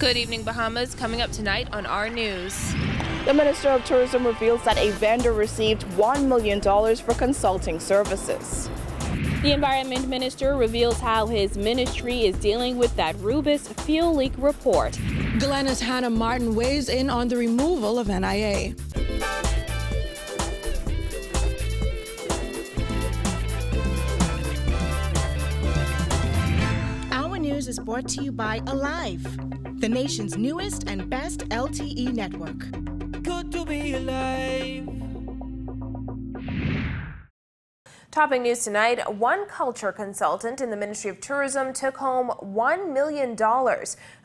Good evening, Bahamas. Coming up tonight on our news. The Minister of Tourism reveals that a vendor received $1 million for consulting services. The Environment Minister reveals how his ministry is dealing with that Rubis fuel leak report. Glennis Hannah Martin weighs in on the removal of NIA. Our news is brought to you by Alive, the nation's newest and best LTE network. Good to be alive. Topping news tonight, one culture consultant in the Ministry of Tourism took home $1 million,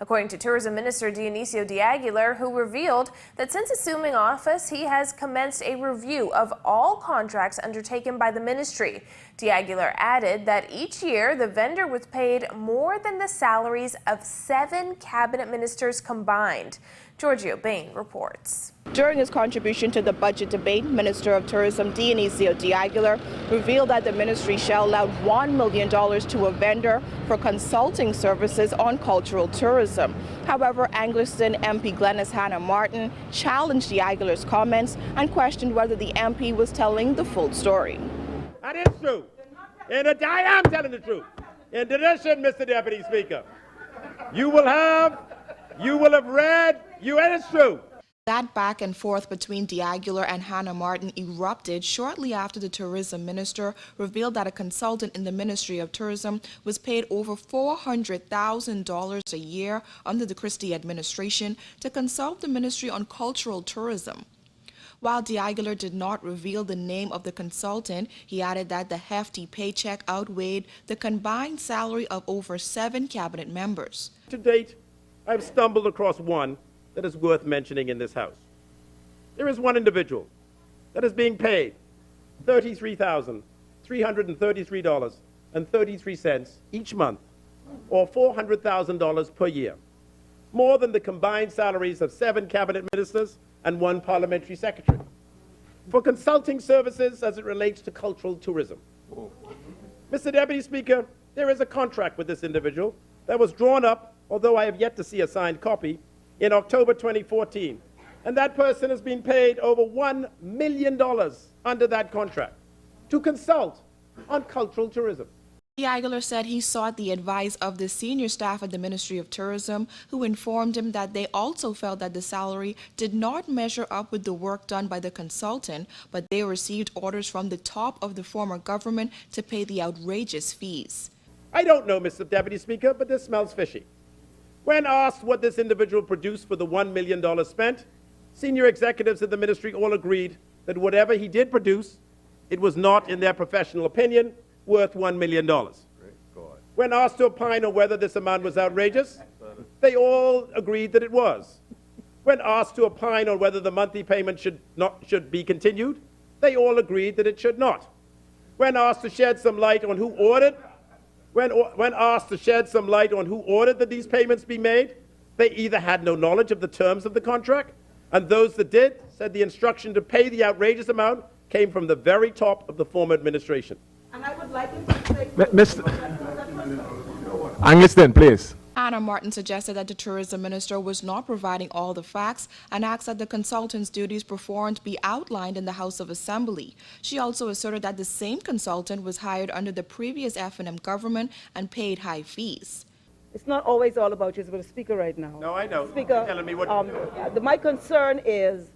according to Tourism Minister Dionisio de Aguilar, who revealed that since assuming office, he has commenced a review of all contracts undertaken by the ministry. De Aguilar added that each year the vendor was paid more than the salaries of 7 cabinet ministers combined. Giorgio Bain reports. During his contribution to the budget debate, Minister of Tourism Dionisio de Aguilar revealed that the ministry shelled out $1 million to a vendor for consulting services on cultural tourism. However, Angleton MP Glennis Hannah Martin challenged de Aguilar's comments and questioned whether the MP was telling the full story. That is true. And I am telling the truth. In addition, Mr. Deputy Speaker, you will have read, and it's true. That back and forth between de Aguilar and Hannah Martin erupted shortly after the tourism minister revealed that a consultant in the Ministry of Tourism was paid over $400,000 a year under the Christie administration to consult the ministry on cultural tourism. While de Aguilar did not reveal the name of the consultant, he added that the hefty paycheck outweighed the combined salary of over 7 cabinet members. To date, I've stumbled across one that is worth mentioning in this House. There is one individual that is being paid $33,333.33 each month, or $400,000 per year, more than the combined salaries of 7 cabinet ministers and 1 parliamentary secretary, for consulting services as it relates to cultural tourism. Mr. Deputy Speaker, there is a contract with this individual that was drawn up, although I have yet to see a signed copy, in October 2014. And that person has been paid over $1 million under that contract to consult on cultural tourism. De Aguilar said he sought the advice of the senior staff at the Ministry of Tourism, who informed him that they also felt that the salary did not measure up with the work done by the consultant, but they received orders from the top of the former government to pay the outrageous fees. I don't know, Mr. Deputy Speaker, but this smells fishy. When asked what this individual produced for the $1 million spent, senior executives of the ministry all agreed that whatever he did produce, it was not, in their professional opinion, worth $1 million. When asked to opine on whether this amount was outrageous, they all agreed that it was. When asked to opine on whether the monthly payment should be continued, they all agreed that it should not. When asked to shed some light on who ordered that these payments be made, they either had no knowledge of the terms of the contract, and those that did said the instruction to pay the outrageous amount came from the very top of the former administration. And I would like him to say... Mr. Angleton, please. Hannah Martin suggested that the tourism minister was not providing all the facts and asked that the consultant's duties performed be outlined in the House of Assembly. She also asserted that the same consultant was hired under the previous F&M government and paid high fees. It's not always all about you as a speaker right now. No, I know. Speaker, You're telling me what my concern is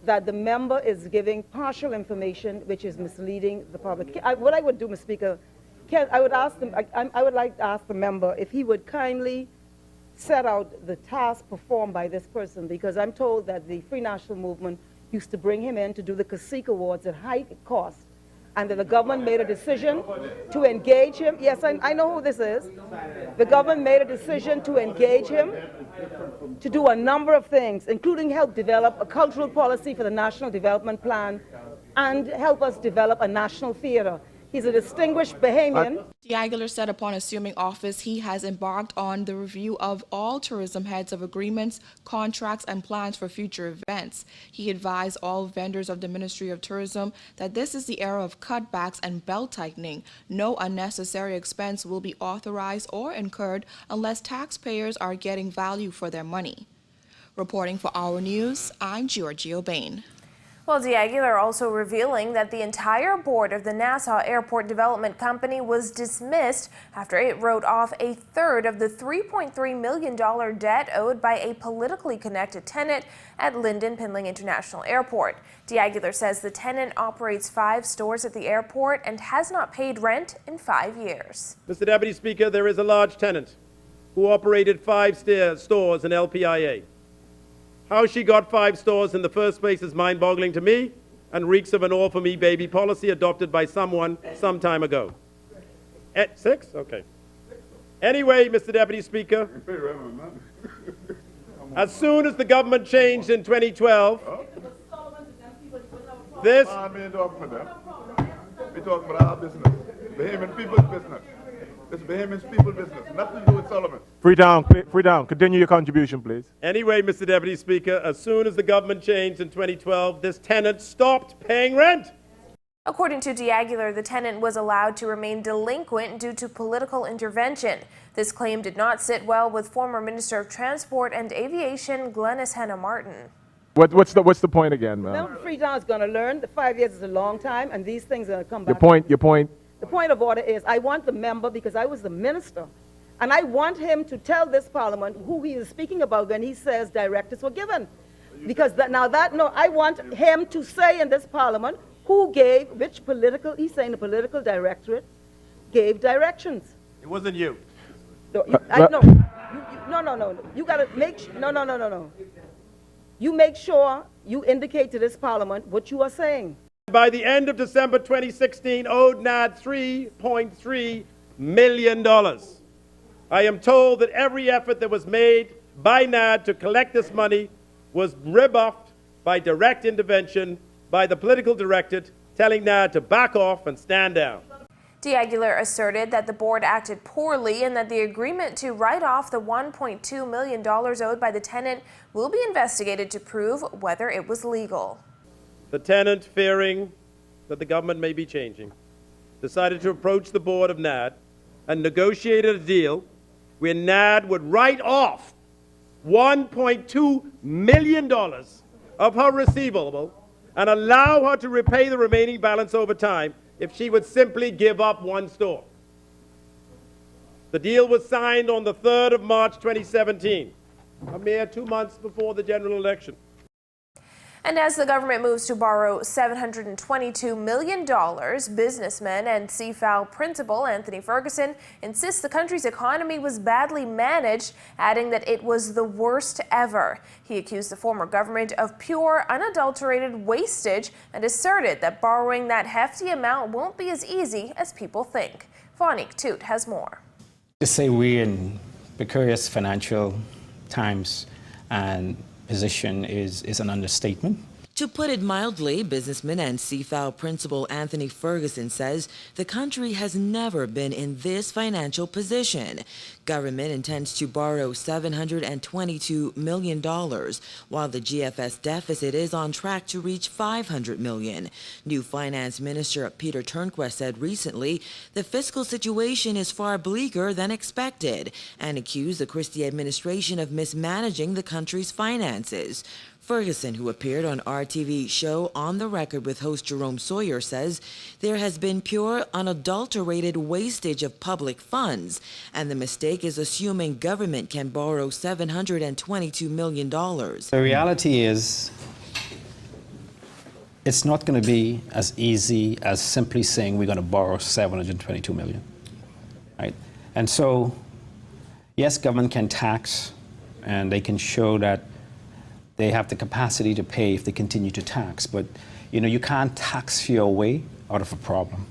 that the member is giving partial information which is misleading the public. What I would do, Mr. Speaker, I would like to ask the member if he would kindly set out the task performed by this person, because I'm told that the Free National Movement used to bring him in to do the CACIC Awards at high cost, and that the government made a decision to engage him. Yes, I know who this is. The government made a decision to engage him to do a number of things, including help develop a cultural policy for the National Development Plan and help us develop a national theater. He's a distinguished Bahamian. D'Aguilar said upon assuming office, he has embarked on the review of all tourism heads of agreements, contracts, and plans for future events. He advised all vendors of the Ministry of Tourism that this is the era of cutbacks and belt-tightening. No unnecessary expense will be authorized or incurred unless taxpayers are getting value for their money. Reporting for Our News, I'm Giorgio Bain. Well, D'Aguilar also revealing that the entire board of the Nassau Airport Development Company was dismissed after it wrote off a third of the $3.3 million debt owed by a politically connected tenant at Lynden Pindling International Airport. D'Aguilar says the tenant operates 5 stores at the airport and has not paid rent in 5 years. Mr. Deputy Speaker, there is a large tenant who operated 5 stores in LPIA. How she got 5 stores in the first place is mind-boggling to me and reeks of an all-for-me baby policy adopted by someone some time ago. 6? Okay. Anyway, Mr. Deputy Speaker, as soon as the government changed in 2012, this... We're talking about our business, Bahamian people's business. It's Bahamian people's business, nothing to do with Solomon. Free down. Continue your contribution, please. Anyway, Mr. Deputy Speaker, as soon as the government changed in 2012, this tenant stopped paying rent. According to D'Aguilar, the tenant was allowed to remain delinquent due to political intervention. This claim did not sit well with former Minister of Transport and Aviation Glenys Hanna-Martin. What's the point again, ma'am? Member Freetown is going to learn that 5 years is a long time, and these things are going to come back. Your point. The point of order is I want the member, because I was the minister, and I want him to tell this parliament who he is speaking about when he says directives were given. Because I want him to say in this parliament who gave, which political, he's saying the political directorate gave directions. It wasn't you. No, no. You got to make, no. You make sure you indicate to this parliament what you are saying. By the end of December 2016, owed NAD $3.3 million. I am told that every effort that was made by NAD to collect this money was rebuffed by direct intervention by the political directorate, telling NAD to back off and stand down. D'Aguilar asserted that the board acted poorly and that the agreement to write off the $1.2 million owed by the tenant will be investigated to prove whether it was legal. The tenant, fearing that the government may be changing, decided to approach the board of NAD and negotiated a deal where NAD would write off $1.2 million of her receivable and allow her to repay the remaining balance over time if she would simply give up 1 store. The deal was signed on the 3rd of March 2017, a mere 2 months before the general election. And as the government moves to borrow $722 million, businessman and CFAL principal Anthony Ferguson insists the country's economy was badly managed, adding that it was the worst ever. He accused the former government of pure, unadulterated wastage and asserted that borrowing that hefty amount won't be as easy as people think. Vonique Toot has more. To say we're in precarious financial times and position is an understatement. To put it mildly, businessman and CFAL principal Anthony Ferguson says the country has never been in this financial position. Government intends to borrow $722 million, while the GFS deficit is on track to reach $500 million. New Finance Minister Peter Turnquest said recently the fiscal situation is far bleaker than expected and accused the Christie administration of mismanaging the country's finances. Ferguson, who appeared on RTV show On the Record with host Jerome Sawyer, says there has been pure, unadulterated wastage of public funds, and the mistake is assuming government can borrow $722 million. The reality is it's not going to be as easy as simply saying we're going to borrow $722 million, right? And so, yes, government can tax, and they can show that they have the capacity to pay if they continue to tax, but you can't tax your way out of a problem.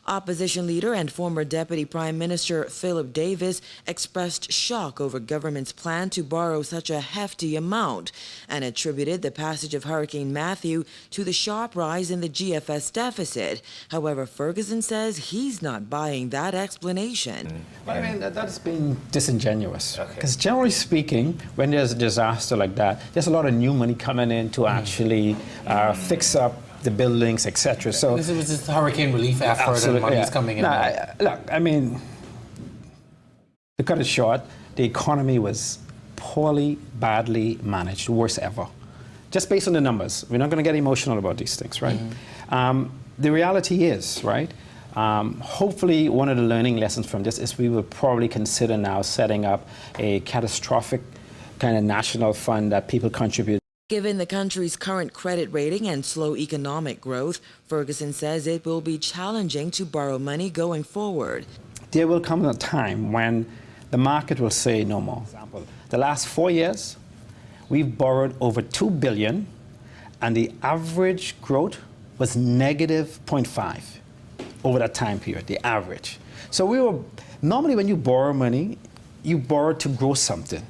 Opposition leader and former Deputy Prime Minister Philip Davis expressed shock over government's plan to borrow such a hefty amount and attributed the passage of Hurricane Matthew to the sharp rise in the GFS deficit. However, Ferguson says he's not buying that explanation. But I mean, that's being disingenuous. Because generally speaking, when there's a disaster like that, there's a lot of new money coming in to actually fix up the buildings, etc. So this was just hurricane relief effort and money's coming in. Look, I mean, to cut it short, the economy was poorly, badly managed, worst ever. Just based on the numbers. We're not going to get emotional about these things, right? The reality is, right, hopefully one of the learning lessons from this is we will probably consider now setting up a catastrophic kind of national fund that people contribute. Given the country's current credit rating and slow economic growth, Ferguson says it will be challenging to borrow money going forward. There will come a time when the market will say no more. For example, the last 4 years, we've borrowed over $2 billion, and the average growth was negative 0.5 over that time period, the average. So we were, normally when you borrow money, you borrow to grow something.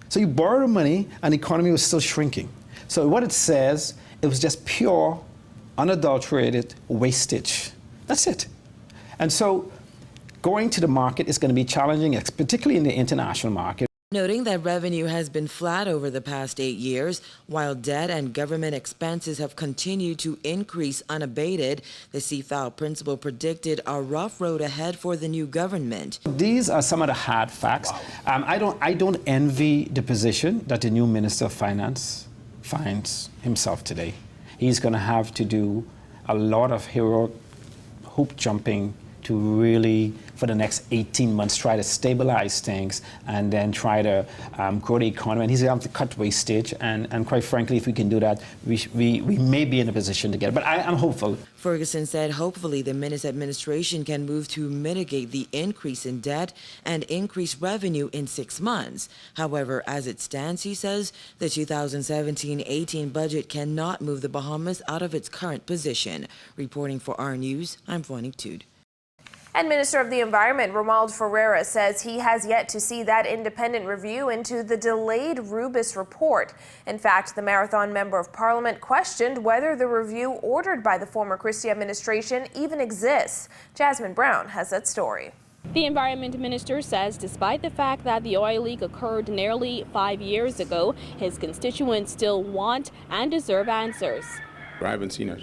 So you borrowed money and the economy was still shrinking. So what it says, it was just pure, unadulterated wastage. That's it. And so going to the market is going to be challenging, particularly in the international market. Noting that revenue has been flat over the past 8 years, while debt and government expenses have continued to increase unabated, the CFAO principal predicted a rough road ahead for the new government. These are some of the hard facts. I don't envy the position that the new Minister of Finance finds himself today. He's going to have to do a lot of heroic hoop jumping to really, for the next 18 months, try to stabilize things and then try to grow the economy. And he's going to have to cut wastage. And quite frankly, if we can do that, we may be in a position to get it. But I'm hopeful. Ferguson said hopefully the Minnis administration can move to mitigate the increase in debt and increase revenue in 6 months. However, as it stands, he says, the 2017-18 budget cannot move the Bahamas out of its current position. Reporting for our News, I'm Vani Tude. And Minister of the Environment, Romuald Ferreira, says he has yet to see that independent review into the delayed Rubis report. In fact, the Marathon Member of Parliament questioned whether the review ordered by the former Christie administration even exists. Jasmine Brown has that story. The Environment Minister says despite the fact that the oil leak occurred nearly 5 years ago, his constituents still want and deserve answers. I haven't seen it.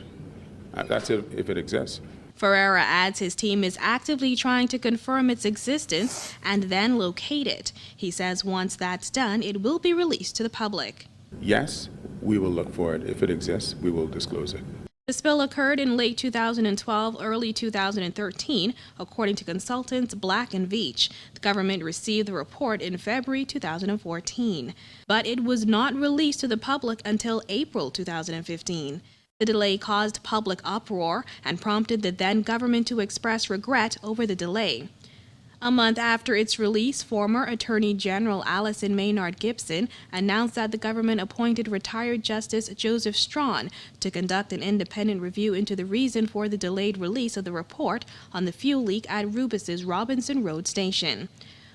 That's if it exists. Ferreira adds his team is actively trying to confirm its existence and then locate it. He says once that's done, it will be released to the public. Yes, we will look for it. If it exists, we will disclose it. The spill occurred in late 2012, early 2013, according to consultants Black & Veatch. The government received the report in February 2014, but it was not released to the public until April 2015. The delay caused public uproar and prompted the then government to express regret over the delay. A month after its release, former Attorney General Alison Maynard Gibson announced that the government appointed retired Justice Joseph Strawn to conduct an independent review into the reason for the delayed release of the report on the fuel leak at Rubis's Robinson Road station.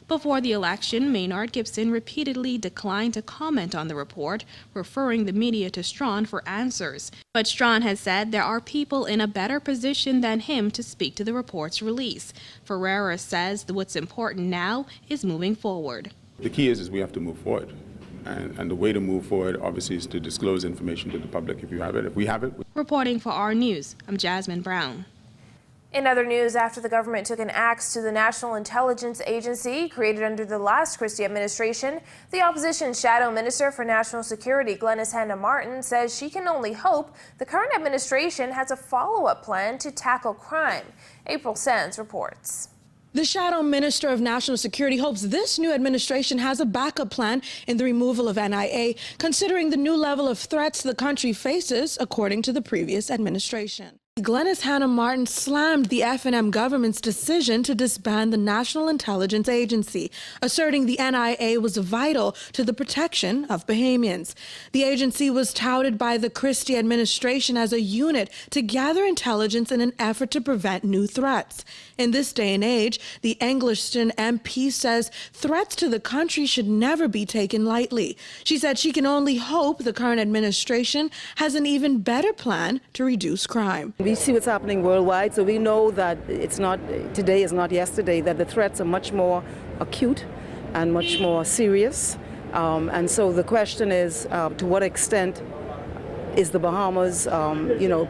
Before the election, Maynard Gibson repeatedly declined to comment on the report, referring the media to Strawn for answers. But Strawn has said there are people in a better position than him to speak to the report's release. Ferreira says that what's important now is moving forward. The key is we have to move forward. And the way to move forward, obviously, is to disclose information to the public if you have it. If we have it. Reporting for our News, I'm Jasmine Brown. In other news, after the government took an axe to the National Intelligence Agency created under the last Christie administration, the opposition's shadow minister for national security, Glenys Hanna-Martin, says she can only hope the current administration has a follow-up plan to tackle crime. April Sands reports. The shadow minister of national security hopes this new administration has a backup plan in the removal of NIA, considering the new level of threats the country faces, according to the previous administration. Glenys Hannah Martin slammed the F&M government's decision to disband the National Intelligence Agency, asserting the NIA was vital to the protection of Bahamians. The agency was touted by the Christie administration as a unit to gather intelligence in an effort to prevent new threats. In this day and age, the Englishton MP says threats to the country should never be taken lightly. She said she can only hope the current administration has an even better plan to reduce crime. We see what's happening worldwide, so we know that today is not yesterday, that the threats are much more acute and much more serious. And so the question is, to what extent is the Bahamas,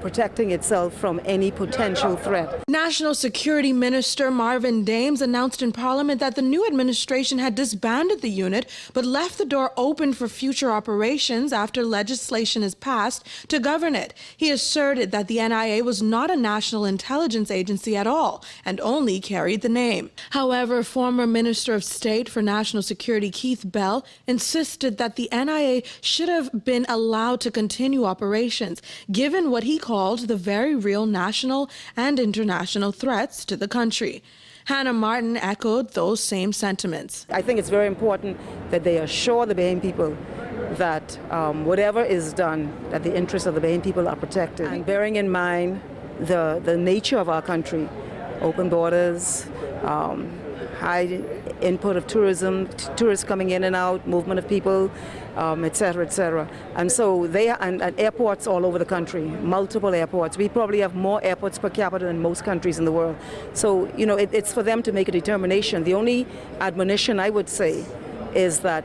protecting itself from any potential threat? National Security Minister Marvin Dames announced in Parliament that the new administration had disbanded the unit, but left the door open for future operations after legislation is passed to govern it. He asserted that the NIA was not a national intelligence agency at all and only carried the name. However, former Minister of State for National Security Keith Bell insisted that the NIA should have been allowed to continue operations, given what he called the very real national and international threats to the country. Hannah Martin echoed those same sentiments. I think it's very important that they assure the Bahamian people that whatever is done, that the interests of the Bahamian people are protected. And bearing in mind the nature of our country, open borders, high input of tourism, tourists coming in and out, movement of people, et cetera, et cetera. And so and airports all over the country, multiple airports. We probably have more airports per capita than most countries in the world. So, it's for them to make a determination. The only admonition I would say is that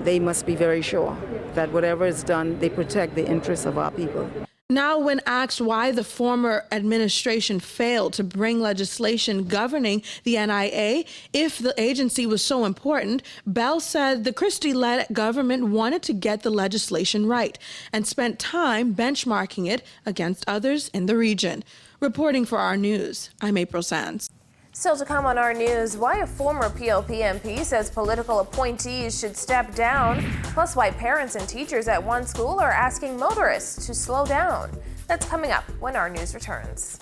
they must be very sure that whatever is done, they protect the interests of our people. Now, when asked why the former administration failed to bring legislation governing the NIA if the agency was so important, Bell said the Christie-led government wanted to get the legislation right and spent time benchmarking it against others in the region. Reporting for our news, I'm April Sands. Still to come on our news, why a former PLP MP says political appointees should step down, plus why parents and teachers at one school are asking motorists to slow down. That's coming up when our news returns.